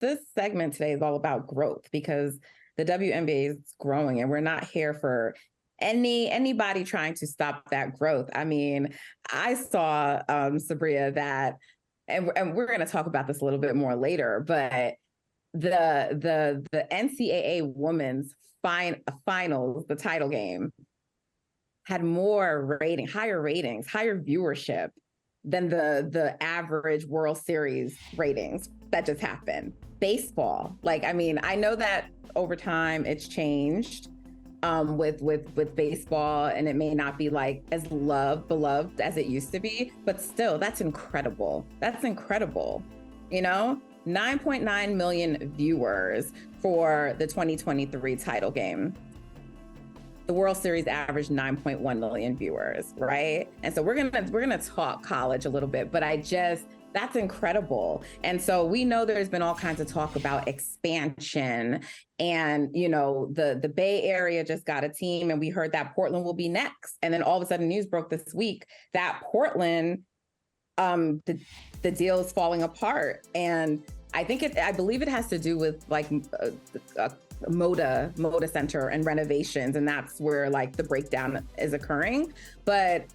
this segment today is all about growth because the WNBA is growing and we're not here for anybody trying to stop that growth. I mean, I saw Subria that, and we're going to talk about this a little bit more later, but the NCAA women's finals, the title game, had more higher ratings, higher viewership than the average World Series ratings that just happened. Baseball, like, I mean, I know that over time it's changed with baseball, and it may not be like as beloved as it used to be, but still, that's incredible. That's incredible, you know? 9.9 million viewers for the 2023 title game. The World Series averaged 9.1 million viewers, right? And so we're gonna talk college a little bit, but that's incredible. And so we know there's been all kinds of talk about expansion, and you know, the Bay Area just got a team, and we heard that Portland will be next. And then all of a sudden, news broke this week that Portland, the deal is falling apart, and I believe it has to do with like Moda Center and renovations, and that's where like the breakdown is occurring. But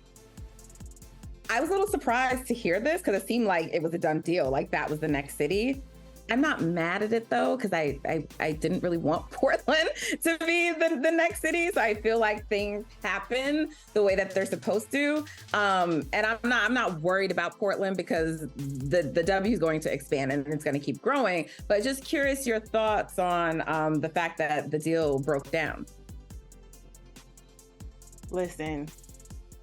I was a little surprised to hear this because it seemed like it was a done deal, like that was the next city. I'm not mad at it though, because I didn't really want Portland to be the next city. So I feel like things happen the way that they're supposed to. And I'm not worried about Portland because the W is going to expand and it's going to keep growing. But just curious your thoughts on the fact that the deal broke down. Listen,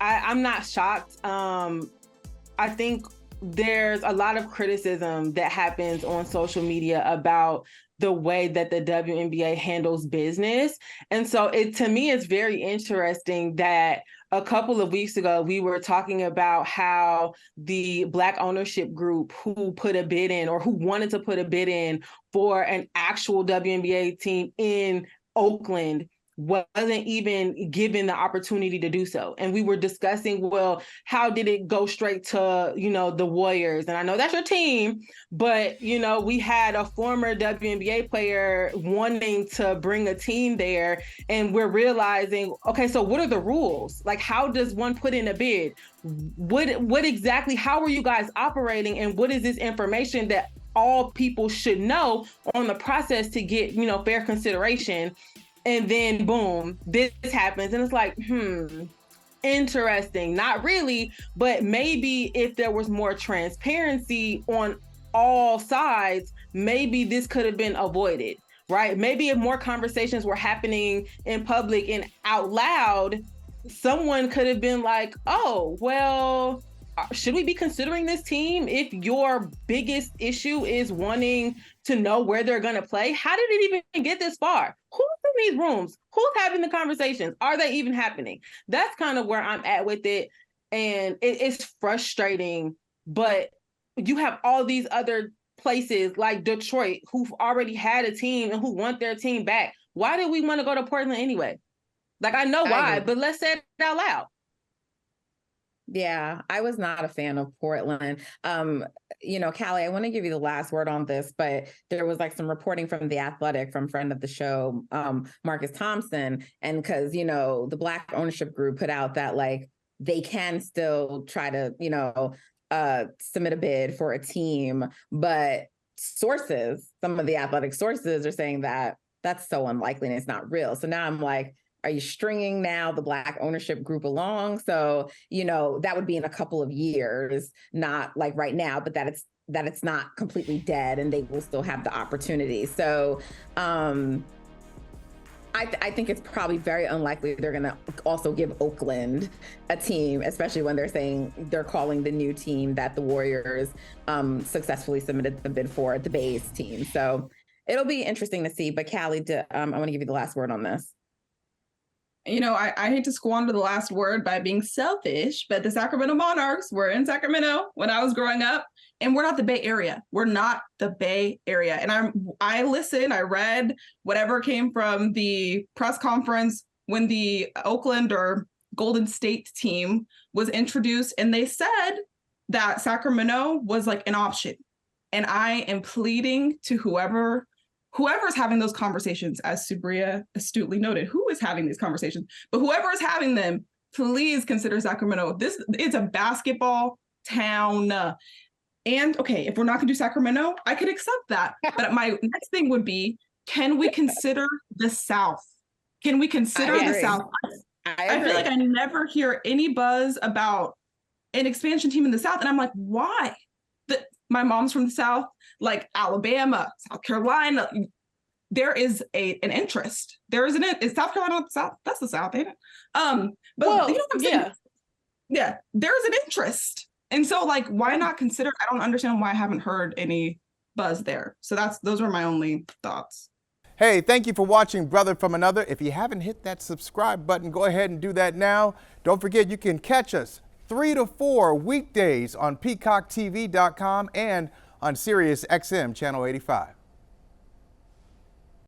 I'm not shocked. I think there's a lot of criticism that happens on social media about the way that the WNBA handles business. And so to me, it's very interesting that a couple of weeks ago, we were talking about how the Black ownership group who put a bid in, or who wanted to put a bid in for an actual WNBA team in Oakland, wasn't even given the opportunity to do so. And we were discussing, well, how did it go straight to, you know, the Warriors? And I know that's your team, but, you know, we had a former WNBA player wanting to bring a team there, and we're realizing, okay, so what are the rules? Like, how does one put in a bid? What exactly, how are you guys operating? And what is this information that all people should know on the process to get, you know, fair consideration? And then boom, this happens. And it's like, interesting. Not really, but maybe if there was more transparency on all sides, maybe this could have been avoided, right? Maybe if more conversations were happening in public and out loud, someone could have been like, oh, well, should we be considering this team if your biggest issue is wanting to know where they're going to play? How did it even get this far? Who's in these rooms? Who's having the conversations? Are they even happening? That's kind of where I'm at with it. And it's frustrating, but you have all these other places like Detroit who've already had a team and who want their team back. Why did we want to go to Portland anyway? Like, I know why, but let's say it out loud. Yeah, I was not a fan of Portland. You know, Callie, I want to give you the last word on this, but there was like some reporting from The Athletic from friend of the show, Marcus Thompson. And because, you know, the Black ownership group put out that like they can still try to, you know, submit a bid for a team. But some of the Athletic sources are saying that that's so unlikely and it's not real. So now I'm like, are you stringing now the Black ownership group along? So, you know, that would be in a couple of years, not like right now, but that it's not completely dead and they will still have the opportunity. So I think it's probably very unlikely they're going to also give Oakland a team, especially when they're saying they're calling the new team that the Warriors successfully submitted the bid for, the Bay's team. So it'll be interesting to see. But Callie, I want to give you the last word on this. You know, I hate to squander the last word by being selfish, but the Sacramento Monarchs were in Sacramento when I was growing up, and we're not the Bay Area. We're not the Bay Area. And I listened, I read whatever came from the press conference when the Oakland or Golden State team was introduced, and they said that Sacramento was like an option. And I am pleading to whoever's having those conversations, as Subria astutely noted, who is having these conversations, but whoever is having them, please consider Sacramento. This is a basketball town. And okay, if we're not gonna do Sacramento, I could accept that. But my next thing would be, can we consider the South? Can we consider the South? I feel like I never hear any buzz about an expansion team in the South. And I'm like, why? My mom's from the South, like Alabama, South Carolina. There is an interest. There is is South Carolina the South? That's the South, ain't it? But well, you know what I'm saying? Yeah, there's an interest. And so, like, why not consider? I don't understand why I haven't heard any buzz there. So those are my only thoughts. Hey, thank you for watching Brother from Another. If you haven't hit that subscribe button, go ahead and do that now. Don't forget, you can catch us 3 to 4 weekdays on PeacockTV.com and on Sirius XM Channel 85.